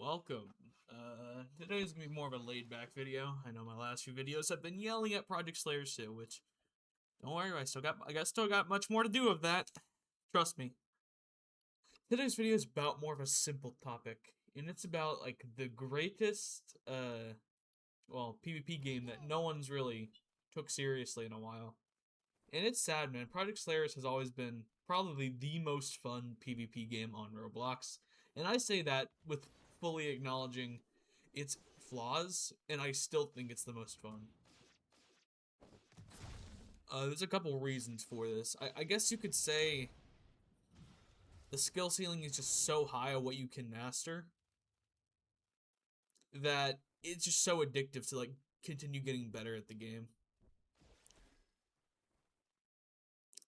welcome. Today's gonna be more of a laid-back video. I know my last few videos have been yelling at Project Slayers too, which don't worry, I still got much more to do with that. Trust me. Today's video is about more of a simple topic, and it's about like the greatest PvP game that no one's really took seriously in a while. And it's sad, man. Project Slayers has always been probably the most fun PvP game on Roblox. And I say that with fully acknowledging its flaws, and I still think it's the most fun. There's a couple reasons for this. I guess you could say the skill ceiling is just so high on what you can master that it's just so addictive to like continue getting better at the game.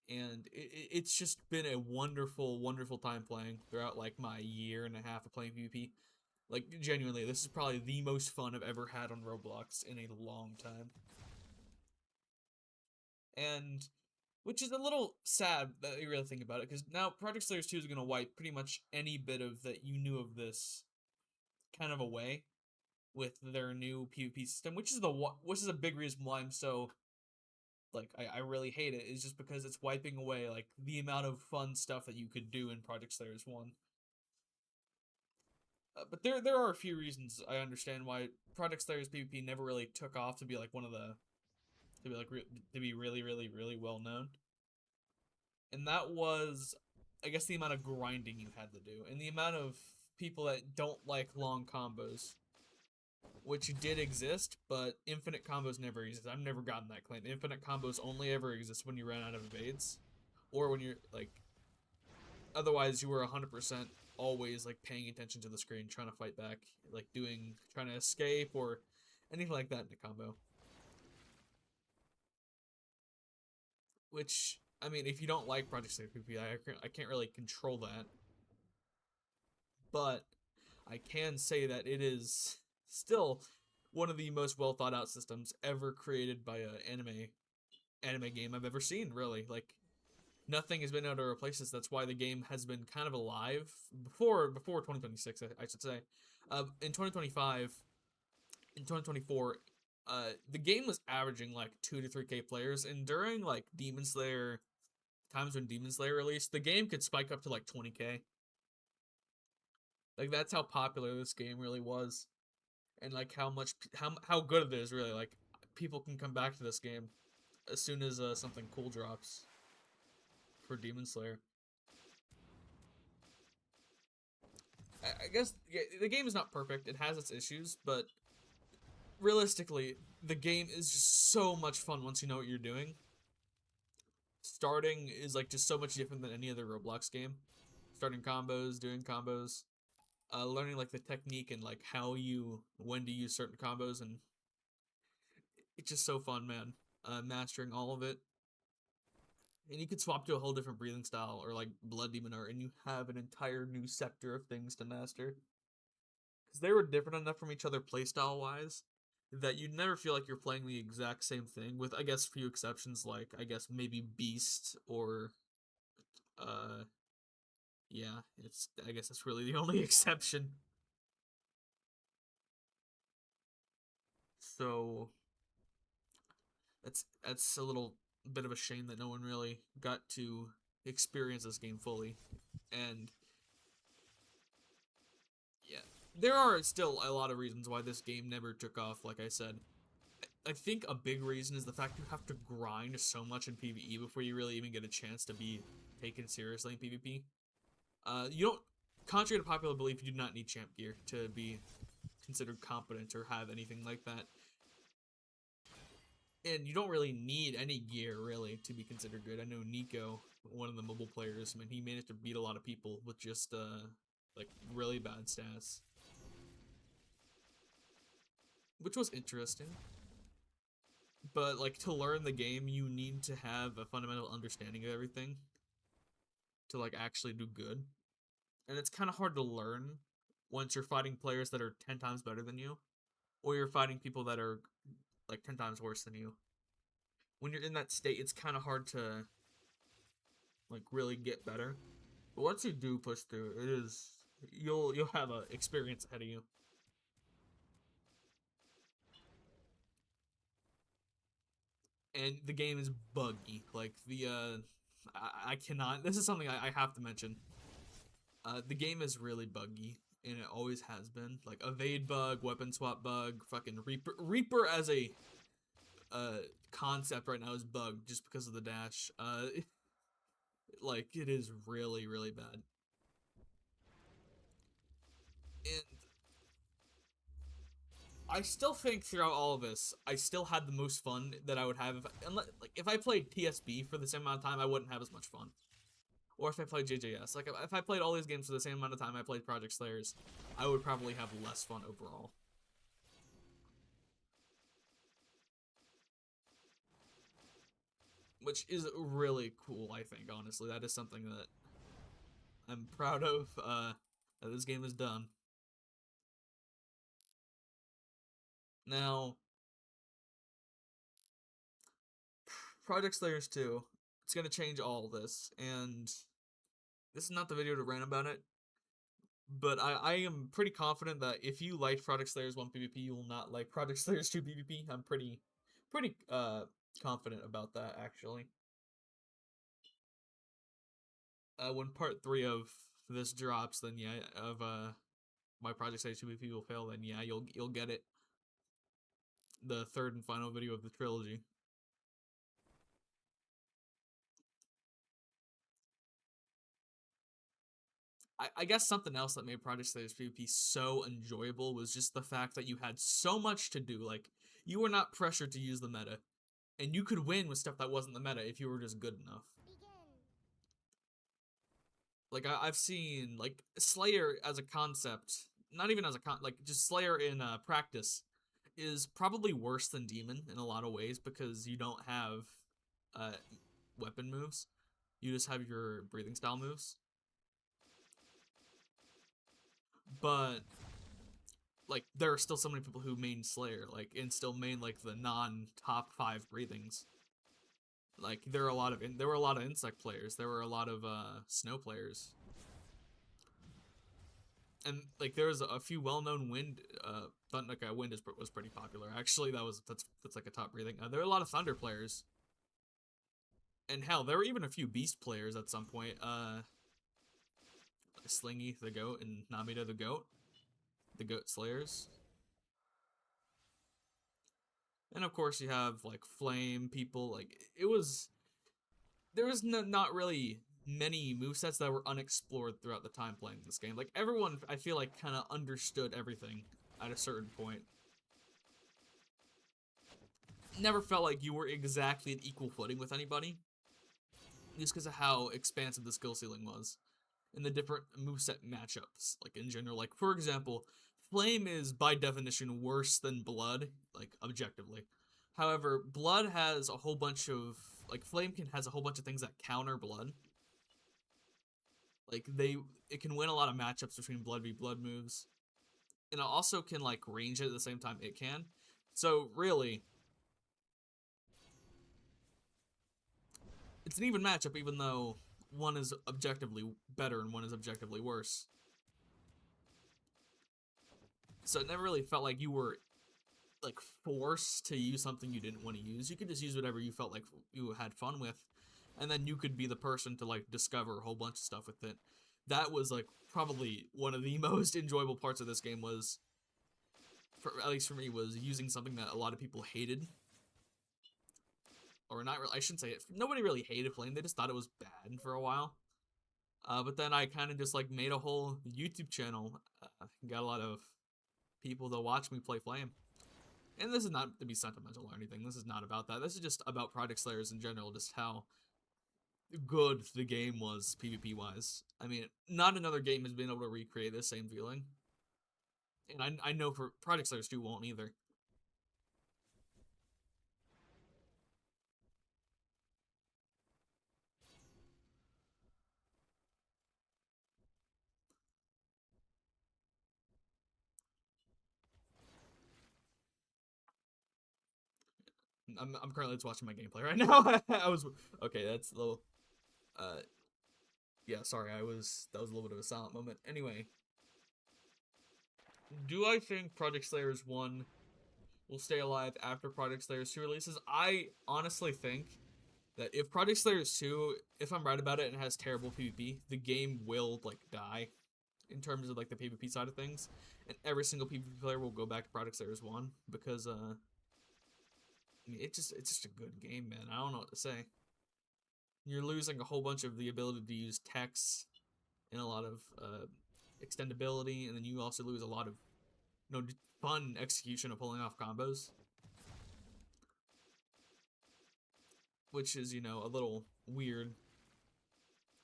And it's just been a wonderful, wonderful time playing throughout like my year and a half of playing PvP. Like genuinely, this is probably the most fun I've ever had on Roblox in a long time. And which is a little sad that you really think about it, because now Project Slayers 2 is going to wipe pretty much any bit of that you knew of this kind of away with their new PvP system, which is a big reason why I'm so like I really hate it, is just because it's wiping away like the amount of fun stuff that you could do in Project Slayers 1. But there are a few reasons I understand why Project Slayers PvP never really took off to be like one of the to be really really well known. And that was, I guess, the amount of grinding you had to do, and the amount of people that don't like long combos, which did exist, but infinite combos never exist. I've never gotten that claim. Infinite combos only ever exist when you run out of evades, or when you're like, otherwise you were 100% always like paying attention to the screen, trying to fight back, like trying to escape or anything like that in a combo. Which, I mean, if you don't like Project Slayers PvP, I can't really control that. But I can say that it is still one of the most well thought out systems ever created by an anime game I've ever seen, really. Like, nothing has been able to replace this. That's why the game has been kind of alive before 2026, I should say. In 2025, in 2024, the game was averaging like 2 to 3K players, and during like Demon Slayer times when Demon Slayer released, the game could spike up to like 20K. Like that's how popular this game really was, and like how good it is really. Like people can come back to this game as soon as something cool drops for Demon Slayer. I guess yeah, the game is not perfect. It has its issues, but realistically, the game is just so much fun once you know what you're doing. Starting is like just so much different than any other Roblox game. Starting combos, doing combos, learning like the technique and like when to use certain combos, and it's just so fun, man. Mastering all of it, and you could swap to a whole different breathing style or like Blood Demon Art, and you have an entire new sector of things to master. Because they were different enough from each other playstyle wise that you'd never feel like you're playing the exact same thing. With I guess few exceptions, like I guess maybe Beast or uh yeah, I guess that's really the only exception. So that's a little bit of a shame that no one really got to experience this game fully. And yeah, there are still a lot of reasons why this game never took off. Like I said, I think a big reason is the fact you have to grind so much in PvE before you really even get a chance to be taken seriously in PvP. You don't, contrary to popular belief, you do not need champ gear to be considered competent or have anything like that. And you don't really need any gear, really, to be considered good. I know Nico, one of the mobile players, I mean, he managed to beat a lot of people with just, like, really bad stats. Which was interesting. But, like, to learn the game, you need to have a fundamental understanding of everything to, like, actually do good. And it's kind of hard to learn once you're fighting players that are 10 times better than you, or you're fighting people that are, like, 10 times worse than you. When you're in that state, it's kind of hard to like really get better. But once you do push through, you'll have a experience ahead of you. And the game is buggy. Like the I cannot. This is something I have to mention. The game is really buggy, and it always has been. Like evade bug, weapon swap bug, fucking Reaper as a concept right now is bugged just because of the dash. Like it is really really bad. And I still think throughout all of this, I still had the most fun that I would have if I played TSB for the same amount of time, I wouldn't have as much fun. Or if I played JJS, like if I played all these games for the same amount of time I played Project Slayers, I would probably have less fun overall. Which is really cool, I think, honestly. That is something that I'm proud of, that this game has done. Now, Project Slayers 2, it's gonna change all this, and this is not the video to rant about it, but I am pretty confident that if you liked Project Slayers 1 PvP, you will not like Project Slayers 2 PvP. I'm pretty confident about that, actually. When part 3 of this drops, then yeah, of my Project Slayers 2 PvP will fail, then yeah, you'll get it. The third and final video of the trilogy. I guess something else that made Project Slayers PvP so enjoyable was just the fact that you had so much to do. Like, you were not pressured to use the meta, and you could win with stuff that wasn't the meta if you were just good enough. Like, I've seen, like, Slayer as a concept, not even as a like, just Slayer in practice, is probably worse than Demon in a lot of ways because you don't have uh, weapon moves. You just have your breathing style moves. But like there are still so many people who main Slayer, like, and still main like the non-top 5 breathings. Like there were a lot of insect players. There were a lot of snow players. And like there was a few well-known wind wind was pretty popular. Actually, that's like a top breathing. There were a lot of thunder players. And hell, there were even a few beast players at some point. Slingy the goat and Namida the goat slayers. And of course you have like flame people. Like there was not really many movesets that were unexplored throughout the time playing this game. Like everyone, I feel like, kind of understood everything at a certain point. Never felt like you were exactly at equal footing with anybody, just because of how expansive the skill ceiling was and the different moveset matchups. Like in general, like for example, Flame is by definition worse than Blood, like objectively. However, Blood has a whole bunch of has a whole bunch of things that counter Blood. Like it can win a lot of matchups between Blood v Blood moves, and it also can like range it at the same time it can. So really, it's an even matchup, even though one is objectively better and one is objectively worse. So it never really felt like you were like forced to use something you didn't want to use. You could just use whatever you felt like you had fun with, and then you could be the person to like discover a whole bunch of stuff with it. That was like probably one of the most enjoyable parts of this game was, at least for me, was using something that a lot of people hated. Or not really, I shouldn't say it. Nobody really hated Flame, they just thought it was bad for a while. But then I kind of just like made a whole YouTube channel, got a lot of people to watch me play Flame. And this is not to be sentimental or anything, this is not about that. This is just about Project Slayers in general, just how good the game was PvP wise. I mean, not another game has been able to recreate this same feeling. And I know for Project Slayers 2 won't either. I'm currently just watching my gameplay right now. I was okay. That's a little. Yeah, sorry. That was a little bit of a silent moment. Anyway, do I think Project Slayers 1 will stay alive after Project Slayers 2 releases? I honestly think that if Project Slayers 2, if I'm right about it and it has terrible PvP, the game will like die in terms of like the PvP side of things, and every single PvP player will go back to Project Slayers 1 because I mean it's just a good game, man. I don't know what to say. You're losing a whole bunch of the ability to use techs and a lot of extendability, and then you also lose a lot of fun execution of pulling off combos, which is a little weird,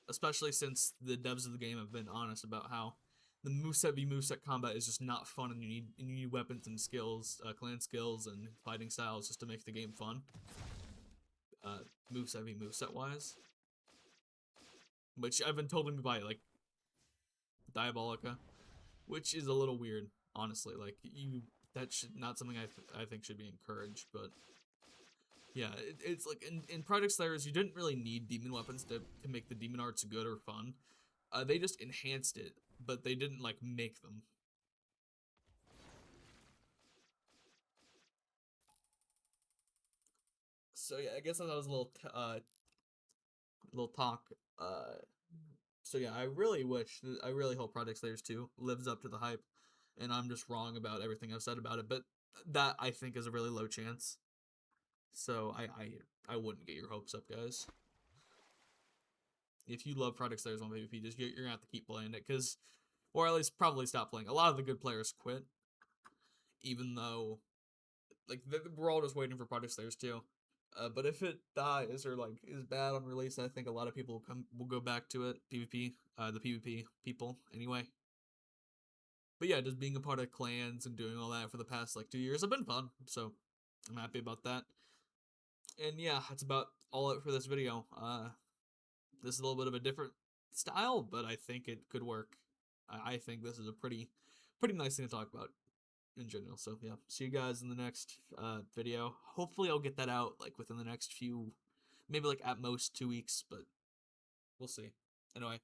especially since the devs of the game have been honest about how the moveset v moveset combat is just not fun, and you need weapons and skills, clan skills and fighting styles just to make the game fun. Moveset v moveset wise, which I've been told to me by like Diabolica, which is a little weird, honestly. Like that should not something I think should be encouraged, but yeah, it's like in Project Slayers, you didn't really need demon weapons to make the demon arts good or fun. They just enhanced it, but they didn't like make them. So yeah, I guess that was a little talk. So yeah, I really hope Project Slayers 2 lives up to the hype, and I'm just wrong about everything I've said about it, but that I think is a really low chance. So I wouldn't get your hopes up, guys. If you love Project Slayers 1 PvP, just you're gonna have to keep playing it, or at least probably stop playing. A lot of the good players quit, even though like we're all just waiting for Project Slayers 2. But if it dies or like is bad on release, I think a lot of people will go back to it. PvP, the PvP people anyway. But yeah, just being a part of clans and doing all that for the past like 2 years have been fun. So I'm happy about that. And yeah, that's about all it for this video. This is a little bit of a different style, but I think it could work. I think this is a pretty nice thing to talk about in general. So yeah, see you guys in the next video. Hopefully I'll get that out like within the next few, maybe like at most 2 weeks, but we'll see. Anyway,